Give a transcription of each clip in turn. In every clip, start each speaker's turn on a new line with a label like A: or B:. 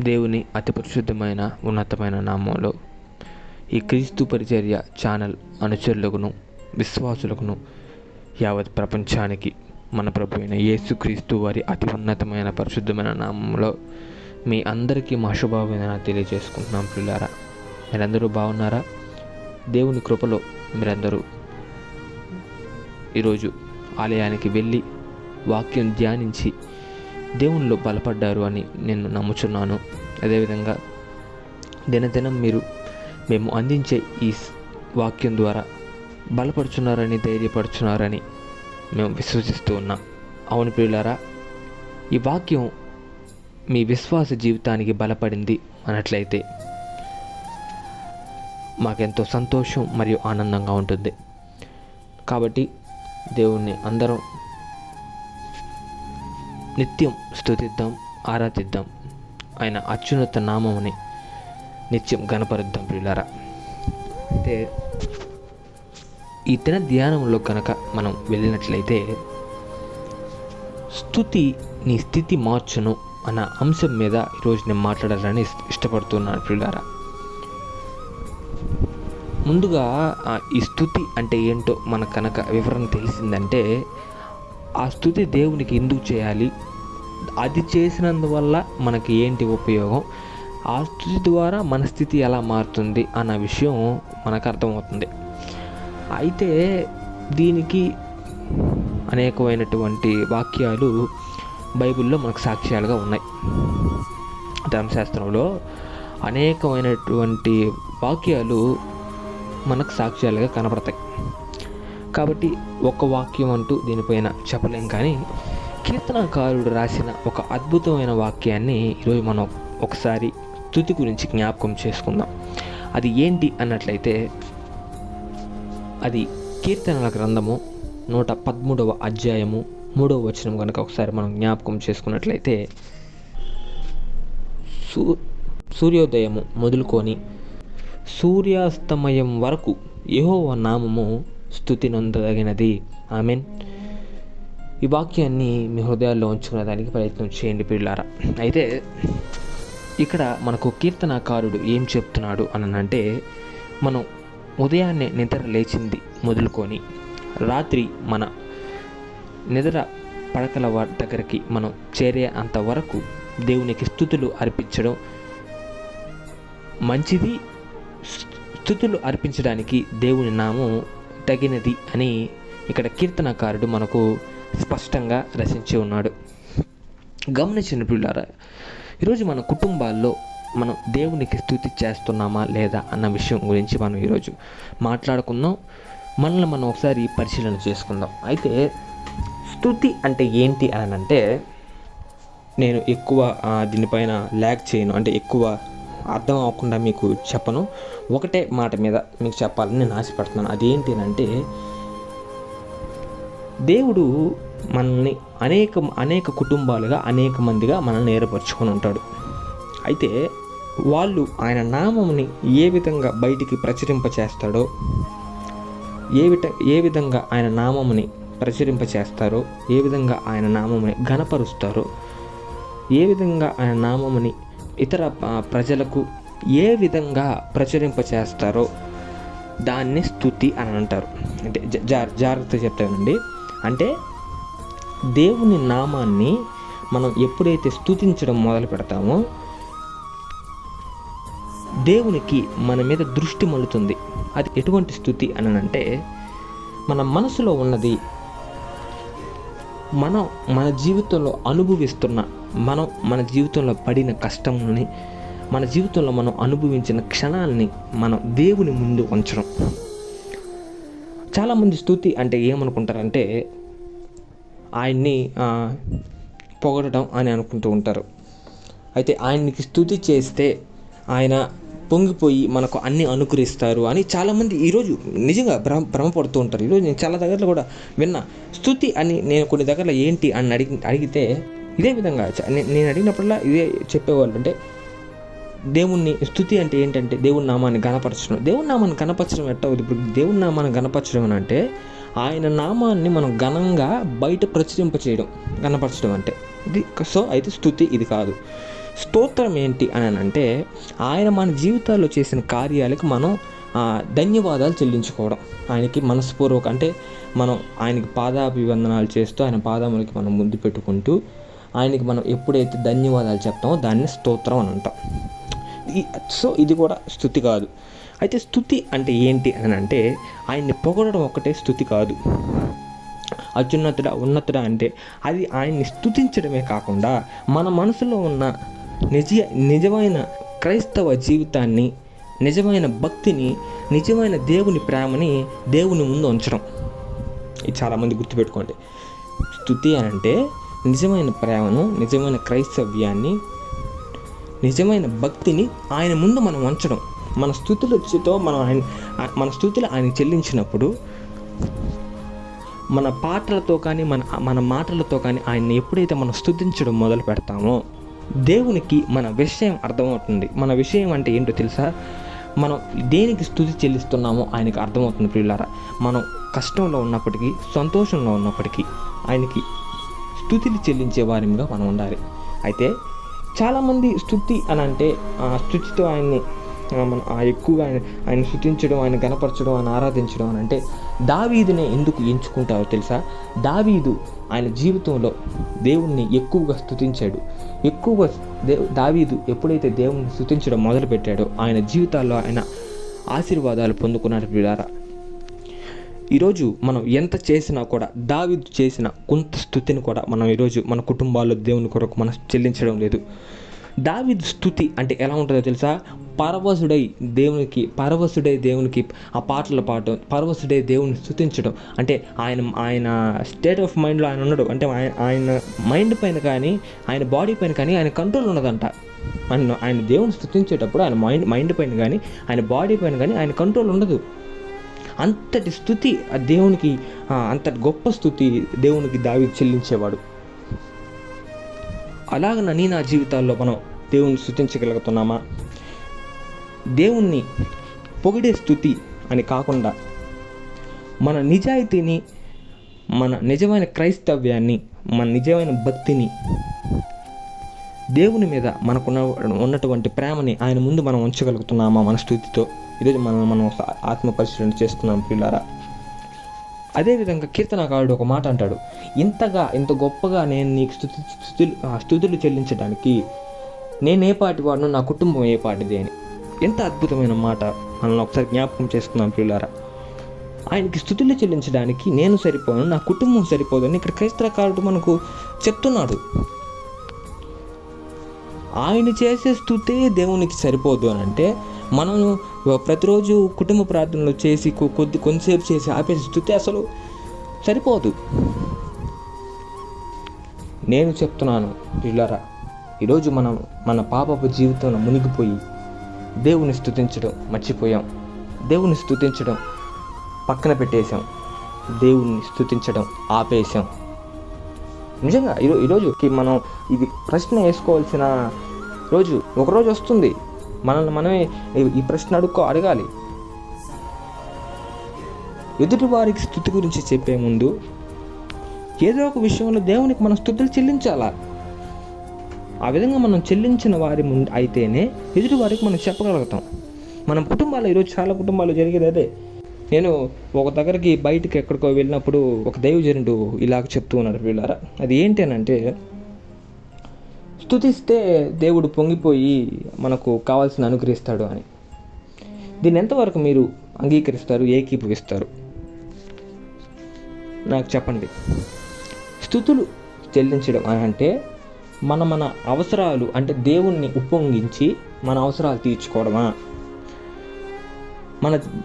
A: దేవుని అతి పరిశుద్ధమైన ఉన్నతమైన నామంలో ఈ క్రీస్తు పరిచర్య ఛానల్ అనుచరులకును విశ్వాసులకును యావత్ ప్రపంచానికి మన ప్రభు అయిన యేసుక్రీస్తు వారి అతి ఉన్నతమైన పరిశుద్ధమైన నామంలో మీ అందరికీ మా శుభాభివందన తెలియజేసుకుంటున్నాం. పిల్లారా, మీరందరూ బాగున్నారా? దేవుని కృపలో మీరందరూ ఈరోజు ఆలయానికి వెళ్ళి వాక్యం ధ్యానించి దేవునిలో బలపడ్డారు అని నేను నమ్ముచున్నాను. అదేవిధంగా దినదినం మేము అందించే ఈ వాక్యం ద్వారా బలపడుచున్నారని, ధైర్యపడుచున్నారని మేము విశ్వసిస్తూ ఉన్నాం. అవును ప్రియులారా, ఈ వాక్యం మీ విశ్వాస జీవితానికి బలపడింది అన్నట్లయితే మాకెంతో సంతోషం మరియు ఆనందంగా ఉంటుంది. కాబట్టి దేవుణ్ణి అందరం నిత్యం స్తుతిద్దాం, ఆరాధిద్దాం. ఆయన అత్యున్నత నామముని నిత్యం గణపరుద్దాం. ప్రియులారా, అయితే ఈ దిన ధ్యానంలో కనుక మనం వెళ్ళినట్లయితే స్తుతి నీ స్థితి మార్చును అన్న అంశం మీద ఈరోజు నేను మాట్లాడాలని ఇష్టపడుతున్నాను. ప్రియులారా, ముందుగా ఈ స్తుతి అంటే ఏంటో మనకు కనుక వివరణ తెలిసిందంటే ఆ స్తుతి దేవునికి ఎందుకు చేయాలి, అది చేసినందువల్ల మనకి ఏంటి ఉపయోగం, ఆ స్తుతి ద్వారా మన స్థితి ఎలా మారుతుంది అన్న విషయం మనకు అర్థమవుతుంది. అయితే దీనికి అనేకమైనటువంటి వాక్యాలు బైబిల్లో మనకు సాక్ష్యాలుగా ఉన్నాయి. ధర్మశాస్త్రంలో అనేకమైనటువంటి వాక్యాలు మనకు సాక్ష్యాలుగా కనపడతాయి. కాబట్టి ఒక వాక్యం అంటూ దీనిపైన చెప్పలేం, కానీ కీర్తనకారుడు రాసిన ఒక అద్భుతమైన వాక్యాన్ని ఈరోజు మనం ఒకసారి స్తుతి గురించి జ్ఞాపకం చేసుకుందాం. అది ఏంటి అన్నట్లయితే అది కీర్తనల గ్రంథము 113వ అధ్యాయము 3వ వచనం కనుక ఒకసారి మనం జ్ఞాపకం చేసుకున్నట్లయితే, సూర్యోదయము మొదలుకొని సూర్యాస్తమయం వరకు యెహోవా నామము స్తుతి నొందదగినది. ఆమేన్. ఈ వాక్యాన్ని మీ హృదయాల్లో ఉంచుకునే దానికి ప్రయత్నం చేయండి పిల్లారా. అయితే ఇక్కడ మనకు కీర్తనాకారుడు ఏం చెప్తున్నాడు అనంటే, మనం ఉదయాన్నే నిద్ర లేచింది మొదలుకొని రాత్రి మన నిద్ర పడకల దగ్గరికి మనం చేరే అంతవరకు దేవునికి స్తుతులు అర్పించడం మంచిది. స్తుతులు అర్పించడానికి దేవుని నామం తగినది అని ఇక్కడ కీర్తనకారుడు మనకు స్పష్టంగా రచించి ఉన్నాడు. గమనించిన పిల్లారా, ఈరోజు మన కుటుంబాల్లో మనం దేవునికి స్తుతి చేస్తున్నామా లేదా అన్న విషయం గురించి మనం ఈరోజు మాట్లాడుకుందాం. మనల్ని మనం ఒకసారి పరిశీలన చేసుకుందాం. అయితే స్తుతి అంటే ఏంటి అని అంటే, నేను ఎక్కువ దీనిపైన ల్యాగ్ చేయను, అంటే ఎక్కువ అర్థం అవ్వకుండా మీకు చెప్పను. ఒకటే మాట మీద మీకు చెప్పాలని నేను ఆశపడుతున్నాను. అదేంటి అంటే, దేవుడు మనల్ని అనేక కుటుంబాలుగా అనేక మందిగా మనల్ని ఏర్పరచుకొని ఉంటాడు. అయితే వాళ్ళు ఆయన నామముని ఏ విధంగా బయటికి ప్రచురింపచేస్తాడో, ఏ విధంగా ఆయన నామముని ప్రచురింపచేస్తారో, ఏ విధంగా ఆయన నామముని ఘనపరుస్తారో, ఏ విధంగా ఆయన నామముని ఇతర ప్రజలకు ఏ విధంగా ప్రచురింపచేస్తారో దాన్ని స్తుతి అని అంటారు. అంటే జాగ్రత్తగా చెప్తానండి. అంటే దేవుని నామాన్ని మనం ఎప్పుడైతే స్తుతించడం మొదలు పెడతామో దేవునికి మన మీద దృష్టి మళ్ళుతుంది. అది ఎటువంటి స్తుతి అని అంటే, మన మనసులో ఉన్నది, మన జీవితంలో అనుభవిస్తున్న, మన జీవితంలో పడిన కష్టంని, మన జీవితంలో మనం అనుభవించిన క్షణాలని మనం దేవుని ముందు ఉంచడం. చాలామంది స్తుతి అంటే ఏమనుకుంటారంటే ఆయన్ని పొగడటం అని అనుకుంటూ ఉంటారు. అయితే ఆయనకి స్తుతి చేస్తే ఆయన పొంగిపోయి మనకు అన్నీ అనుకరిస్తారు అని చాలామంది ఈరోజు నిజంగా భ్రమపడుతూ ఉంటారు. ఈరోజు నేను చాలా దగ్గరలో కూడా విన్నా. స్తుతి అని నేను కొన్ని దగ్గరలో ఏంటి అని అడిగితే ఇదే విధంగా నేను అడిగినప్పుడల్లా ఇదే చెప్పేవాళ్ళు. అంటే దేవుణ్ణి స్తుతి అంటే ఏంటంటే దేవుని నామాన్ని గణపరచడం. దేవుని నామాన్ని గణపరచడం ఎట్ట అవుతుంది? ఇప్పుడు దేవుని నామాన్ని గణపరచడం అని అంటే ఆయన నామాన్ని మనం ఘనంగా బయట ప్రచురింపచేయడం, గణపరచడం అంటే ఇది. సో అయితే స్తుతి ఇది కాదు. స్తోత్రం ఏంటి అని అంటే ఆయన మన జీవితాల్లో చేసిన కార్యాలకు మనం ధన్యవాదాలు చెల్లించుకోవడం. ఆయనకి మనస్పూర్వక అంటే మనం ఆయనకి పాదాభివందనాలు చేస్తూ ఆయన పాదములకి మనం ముందు పెట్టుకుంటూ ఆయనకి మనం ఎప్పుడైతే ధన్యవాదాలు చెప్తామో దాన్ని స్తోత్రం అని అంటాం. సో ఇది కూడా స్తుతి కాదు. అయితే స్తుతి అంటే ఏంటి అని అంటే ఆయన్ని పొగడడం ఒక్కటే స్తుతి కాదు. ఉన్నతుడా అంటే అది ఆయన్ని స్తుతించడమే కాకుండా మన మనసులో ఉన్న నిజమైన క్రైస్తవ జీవితాన్ని, నిజమైన భక్తిని, నిజమైన దేవుని ప్రేమని దేవుని ముందు ఉంచడం. ఇది చాలామంది గుర్తుపెట్టుకోండి. స్తుతి అని అంటే నిజమైన ప్రేమను, నిజమైన క్రైస్తవ్యాన్ని, నిజమైన భక్తిని ఆయన ముందు మనం ఉంచడం. మన స్తుతులతో మన స్తుతులు ఆయన చెల్లించినప్పుడు మన పాటలతో కానీ మన మాటలతో కానీ ఆయన్ని ఎప్పుడైతే మనం స్తుతించడం మొదలు పెడతామో దేవునికి మన విషయం అర్థమవుతుంది. మన విషయం అంటే ఏంటో తెలుసా? మనం దేనికి స్తుతి చెల్లిస్తున్నామో ఆయనకి అర్థమవుతుంది. ప్రియులారా, మనం కష్టంలో ఉన్నప్పటికీ, సంతోషంలో ఉన్నప్పటికీ ఆయనకి స్తుతిని చెల్లించే వారిగా మనం ఉండాలి. అయితే చాలామంది స్తుతి అని అంటే స్తుతితో ఆయన్ని మనం ఎక్కువగా ఆయన స్తుతించడం, ఆయన గణపరచడం, ఆయన ఆరాధించడం అని అంటే దావీదునే ఎందుకు ఎంచుకుంటారో తెలుసా? దావీదు ఆయన జీవితంలో దేవుణ్ణి ఎక్కువగా స్తుతించాడు. దావీదు ఎప్పుడైతే దేవుణ్ణి స్తుతించడం మొదలుపెట్టాడో ఆయన జీవితాల్లో ఆయన ఆశీర్వాదాలు పొందుకున్నాడు. ప్రియులారా, ఈరోజు మనం ఎంత చేసినా కూడా దావీదు చేసిన కొంత స్తుతిని కూడా మనం ఈరోజు మన కుటుంబాల్లో దేవుని కొరకు మనం చెల్లించడం లేదు. దావీదు స్తుతి అంటే ఎలా ఉంటుందో తెలుసా? పరవశుడై దేవునికి ఆ పాటలు పాడటం, పరవశుడై దేవుని స్తుతించడం. అంటే ఆయన స్టేట్ ఆఫ్ మైండ్లో ఆయన ఉన్నాడు. అంటే ఆయన మైండ్ పైన కానీ, ఆయన బాడీ పైన కానీ ఆయన కంట్రోల్ ఉన్నదంట. ఆయన దేవుని స్తుతించేటప్పుడు ఆయన మైండ్ పైన కానీ, ఆయన బాడీ పైన కానీ ఆయన కంట్రోల్ ఉండదు. అంతటి స్తుతి దేవునికి, అంతటి గొప్ప స్తుతి దేవునికి దావీదు చెల్లించేవాడు. అలాగ నా జీవితాల్లో మనం దేవుని స్తుతించగలుగుతున్నామా? దేవుణ్ణి పొగిడే స్తుతి అని కాకుండా మన నిజాయితీని, మన నిజమైన క్రైస్తవ్యాన్ని, మన నిజమైన భక్తిని, దేవుని మీద మనకున్న ఉన్నటువంటి ప్రేమని ఆయన ముందు మనం ఉంచగలుగుతున్నామా మన స్తుతితో? ఈరోజు మనం ఆత్మ పరిశీలన చేసుకున్నాం ప్రియులారా. అదేవిధంగా కీర్తనకారుడు ఒక మాట అంటాడు, ఇంత గొప్పగా నేను నీకు స్తుతులు చెల్లించడానికి నేను ఏ పాటి వాడును, నా కుటుంబం ఏ పాటిది అని. ఎంత అద్భుతమైన మాట! మనల్ని ఒకసారి జ్ఞాపకం చేసుకున్నాం ప్రియులారా. ఆయనకి స్తుతులు చెల్లించడానికి నేను సరిపోను, నా కుటుంబం సరిపోదు అని ఇక్కడ క్రైస్తవకారుడు మనకు చెప్తున్నాడు. ఆయన చేసే స్తుతే దేవునికి సరిపోదు అని అంటే మనం ప్రతిరోజు కుటుంబ ప్రార్థనలు చేసి కొంతసేపు చేసి ఆపేసి స్తుతి అసలు సరిపోదు. నేను చెప్తున్నాను ప్రియులారా, ఈరోజు మనం మన పాపపు జీవితంలో మునిగిపోయి దేవుని స్తుతించడం మర్చిపోయాం. దేవుని స్తుతించడం పక్కన పెట్టేశాం. దేవుని స్తుతించడం ఆపేశాం. నిజంగా ఈరోజుకి మనం ఇది ప్రశ్న వేసుకోవాల్సిన రోజు ఒకరోజు వస్తుంది. మనమే ఈ ప్రశ్న అడగాలి. ఎదుటి వారికి స్తుతి గురించి చెప్పే ముందు ఏదో ఒక విషయంలో దేవునికి మనం స్తుతులు చెల్లించాలా. ఆ విధంగా మనం చెల్లించిన వారి ముందు అయితేనే ఎదుటి వారికి మనం చెప్పగలుగుతాం. మన కుటుంబాల్లో ఈరోజు చాలా కుటుంబాల్లో జరిగేది అదే. నేను ఒక దగ్గరికి బయటికి ఎక్కడికో వెళ్ళినప్పుడు ఒక దైవజనుడు ఇలాగ చెప్తూ ఉన్నాడు వీళ్ళారా. అది ఏంటి అని అంటే, స్తుతిస్తే దేవుడు పొంగిపోయి మనకు కావాల్సిన అనుగ్రహిస్తాడు అని. దీన్ని ఎంతవరకు మీరు అంగీకరిస్తారు, ఏకీభవిస్తారు? నాకు చెప్పండి. స్తుతులు చెల్లించడం అని అంటే మన అవసరాలు అంటే దేవుణ్ణి ఉప్పొంగించి మన అవసరాలు తీర్చుకోవడమా?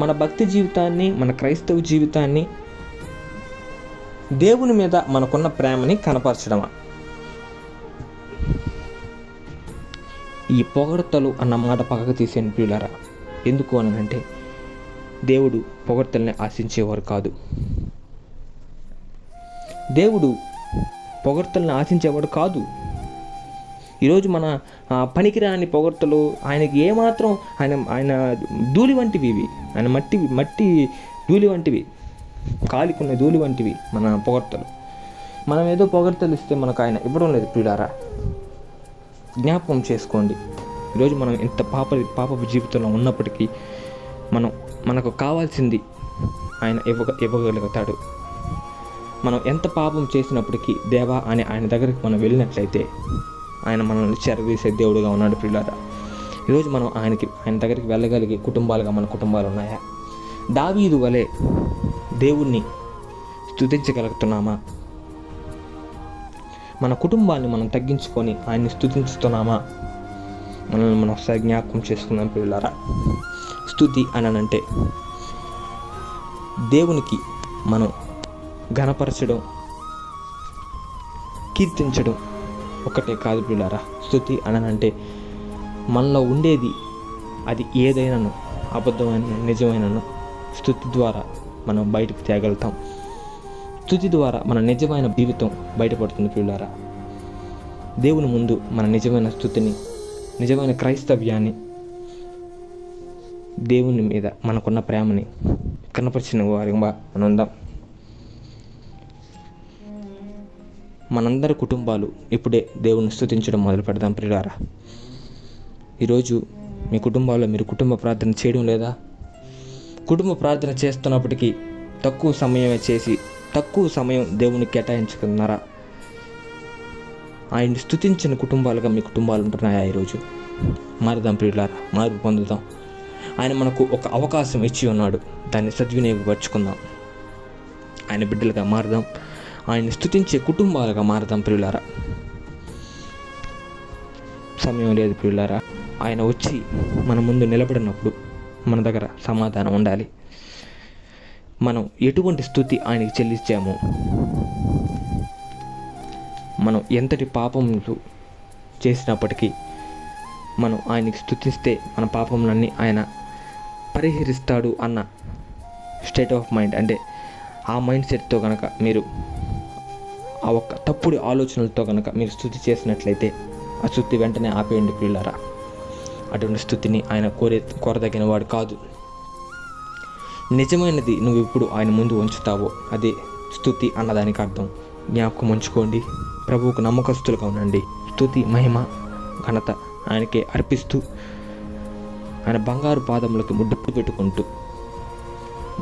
A: మన భక్తి జీవితాన్ని, మన క్రైస్తవ జీవితాన్ని, దేవుని మీద మనకున్న ప్రేమని కనపరచడమా? ఈ పొగడ్తలు అన్న మాట పక్కకు తీసేయండి ప్రియులారా. ఎందుకు అని అంటే దేవుడు పొగడ్తల్ని ఆశించేవారు కాదు. దేవుడు పొగడ్తల్ని ఆశించేవాడు కాదు. ఈరోజు మన పనికిరాని పొగడ్తలు ఆయనకి ఏమాత్రం ఆయన ధూళి వంటివి ఇవి. ఆయన మట్టి ధూళి వంటివి, కాలికున్న ధూళి వంటివి మన పొగడ్తలు. మనం ఏదో పొగడ్తలు ఇస్తే మనకు ఆయన ఇవ్వడం లేదు ప్రియులారా. జ్ఞాపకం చేసుకోండి. ఈరోజు మనం ఎంత పాపపు జీవితంలో ఉన్నప్పటికీ మనకు కావాల్సింది ఆయన ఇవ్వగలుగుతాడు. మనం ఎంత పాపం చేసినప్పటికీ దేవా అని ఆయన దగ్గరికి మనం వెళ్ళినట్లయితే ఆయన మనల్ని చేరదీసే దేవుడుగా ఉన్నాడు ప్రియులారా. ఈరోజు మనం ఆయన దగ్గరికి వెళ్ళగలిగే కుటుంబాలుగా మన కుటుంబాలు ఉన్నాయా? దావీదు వలె దేవుణ్ణి స్తుతించగలుగుతున్నామా? మన కుటుంబాన్ని మనం తగ్గించుకొని ఆయన్ని స్తుతించుతున్నామా? మనల్ని మనం ఒకసారి జ్ఞాపకం చేసుకుందాం ప్రియులారా. స్తుతి అనంటే దేవునికి మనం ఘనపరచడం, కీర్తించడం ఒకటే కాదు ప్రియులారా. స్తుతి అనంటే మనలో ఉండేది అది ఏదైనాను, అబద్ధమైన నిజమైనను స్తుతి ద్వారా మనం బయటకు తేగలుగుతాం. స్తుతి ద్వారా మన నిజమైన జీవితం బయటపడుతుంది ప్రియులారా. దేవుని ముందు మన నిజమైన స్తుతిని, నిజమైన క్రైస్తవ్యాన్ని, దేవుని మీద మనకున్న ప్రేమని కనపరిచిన వారిగా మనం ఉందాం. మనందరి కుటుంబాలు ఇప్పుడే దేవుని స్తుతించడం మొదలు పెడదాం ప్రియులారా. ఈరోజు మీ కుటుంబాల్లో మీరు కుటుంబ ప్రార్థన చేయడం లేదా? కుటుంబ ప్రార్థన చేస్తున్నప్పటికీ తక్కువ సమయమే చేసి తక్కువ సమయం దేవునికి కేటాయించుకున్నారా? ఆయన్ని స్తుతించిన కుటుంబాలుగా మీ కుటుంబాలు ఉంటున్నాయా? ఈరోజు మారుదాం ప్రియులారా, మార్పు పొందుదాం. ఆయన మనకు ఒక అవకాశం ఇచ్చి ఉన్నాడు, దాన్ని సద్వినియోగపరుచుకుందాం. ఆయన బిడ్డలుగా మారుదాం, ఆయన్ని స్తుతించే కుటుంబాలుగా మారుదాం ప్రియులారా. సమయం లేదు ప్రియులారా. ఆయన వచ్చి మన ముందు నిలబడినప్పుడు మన దగ్గర సమాధానం ఉండాలి. మనం ఎటువంటి స్తుతి ఆయనకి చెల్లించామో, మనం ఎంతటి పాపములు చేసినప్పటికీ మనం ఆయనకి స్తుతిస్తే మన పాపములన్నీ ఆయన పరిహరిస్తాడు అన్న స్టేట్ ఆఫ్ మైండ్, అంటే ఆ మైండ్ సెట్తో కనుక మీరు ఆ ఒక్క తప్పుడు ఆలోచనలతో కనుక మీరు స్తుతి చేసినట్లయితే ఆ స్తుతి వెంటనే ఆపేయండి ప్రియులారా. అటువంటి స్తుతిని ఆయన కోరదగిన వాడు కాదు. నిజమైనది నువ్వు ఇప్పుడు ఆయన ముందు ఉంచుతావో అదే స్తుతి అన్నదానికి అర్థం. జ్ఞాపకం ఉంచుకోండి. ప్రభువుకు నమ్మకస్తులుగా ఉండండి. స్తుతి, మహిమ, ఘనత ఆయనకే అర్పిస్తూ ఆయన బంగారు పాదములకు ముద్దు పెట్టుకుంటూ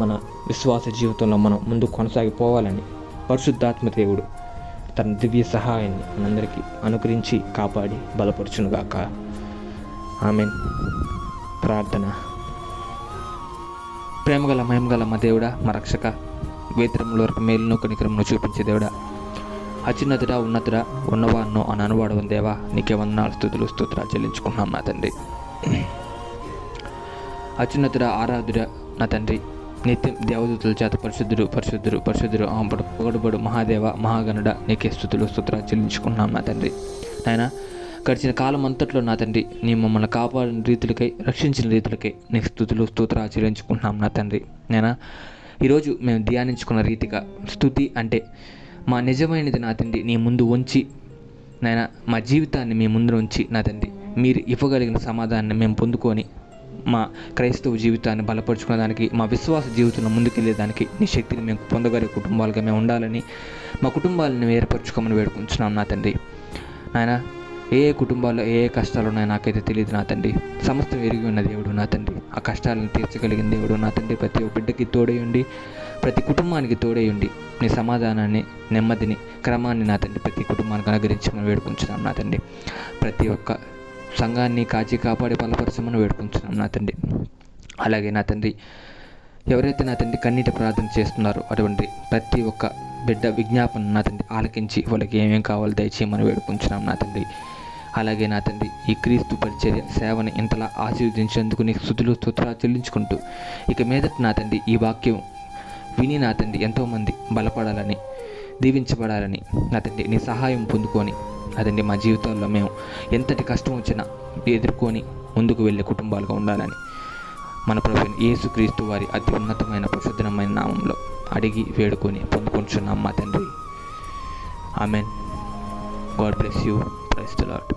A: మన విశ్వాస జీవితంలో మనం ముందు కొనసాగిపోవాలని పరిశుద్ధాత్మ దేవుడు తన దివ్య సహాయాన్ని మనందరికీ అనుగ్రహించి కాపాడి బలపరచునుగాక. ఆమేన్. ప్రార్థన. ప్రేమగల మహిమగల మా దేవుడా, మా రక్షక, వేత్రముల వరకు మేలును కనికరమును చూపించే దేవుడా, అత్యున్నతుడా, ఉన్నతుడా, ఉన్నవాన్నో అని అనువాడవని దేవా, నీకే వందనాలు, స్తుతులు, స్తోత్రాలు చెల్లించుకుంటున్నాం నా తండ్రి. అత్యున్నతుడా, ఆరాధుడా నా తండ్రి, నిత్యం దేవదూతుల చేత పరిశుద్ధుడు పరిశుద్ధుడు పరిశుద్ధుడు పొగడుబడు మహాదేవ మహాగణుడ, నీకే స్తుతులు, స్తోత్రాలు చెల్లించుకుంటున్నాం నా తండ్రి. నాయన, గడిచిన కాలం అంతట్లో నా తండ్రి నీ మమ్మల్ని కాపాడిన రీతులకై, రక్షించిన రీతులకై నీకు స్తుతులు, స్తోత్రాలు చెల్లించుకుంటున్నాం నా తండ్రి. నాయన, ఈరోజు మేము ధ్యానించుకున్న రీతిగా స్తుతి అంటే మా నిజమైనది నా తండ్రి నీ ముందు ఉంచి, నాయన మా జీవితాన్ని మీ ముందు ఉంచి నా తండ్రి మీరు ఇవ్వగలిగిన సమాధానాన్ని మేము పొందుకొని మా క్రైస్తవ జీవితాన్ని బలపరుచుకునేదానికి, మా విశ్వాస జీవితంలో ముందుకెళ్ళేదానికి నీ శక్తిని మేము పొందగలిగే కుటుంబాలుగా మేము ఉండాలని, మా కుటుంబాలను ఏర్పరచుకోమని వేడుకుంటున్నాం నా తండ్రి. నాయన, ఏ కుటుంబాల్లో ఏ కష్టాలు ఉన్నాయో నాకైతే తెలియదు నా తండ్రి. సమస్తం ఎరిగి ఉన్న దేవుడు నా తండ్రి, ఆ కష్టాలను తీర్చగలిగిన దేవుడు నా తండ్రి. ప్రతి ఒక్క బిడ్డకి తోడేయండి, ప్రతి కుటుంబానికి తోడేయండి. నీ సమాధానాన్ని, నెమ్మదిని, క్రమాన్ని నా తండ్రి ప్రతి కుటుంబానికి అనుగ్రహించమని వేడుకుంటున్నాం నా తండ్రి. ప్రతి ఒక్క సంఘాన్ని కాచి కాపాడి బలపరచమని వేడుకుంటున్నాం నా తండ్రి. అలాగే నా తండ్రి, ఎవరైతే నా తండ్రి కన్నీటి ప్రార్థన చేస్తున్నారో అటువంటి ప్రతి ఒక్క బిడ్డ విజ్ఞాపన నా తండ్రి ఆలకించి వాళ్ళకి ఏమేం కావాలో దయచేయమని వేడుకుంటున్నాం నా తండ్రి. అలాగే నా తండ్రి, ఈ క్రీస్తు పరిచర్య సేవని ఇంతలా ఆశీర్వదించేందుకు నీకు స్తుతులు, స్తోత్రాలు చెల్లించుకుంటూ ఇక మీదట నా తండ్రి ఈ వాక్యం విని నా తండ్రి ఎంతోమంది బలపడాలని, దీవించబడాలని నా తండ్రి నీ సహాయం పొందుకొని అదండి మా జీవితాల్లో మేము ఎంతటి కష్టం వచ్చినా ఎదుర్కొని ముందుకు వెళ్ళే కుటుంబాలుగా ఉండాలని మన ప్రభువైన యేసుక్రీస్తు వారి అతి ఉన్నతమైన పరిశుద్ధమైన నామంలో అడిగి వేడుకొని పొందుకుంటున్నాం మా తండ్రి. Amen. God bless you. Praise the lord.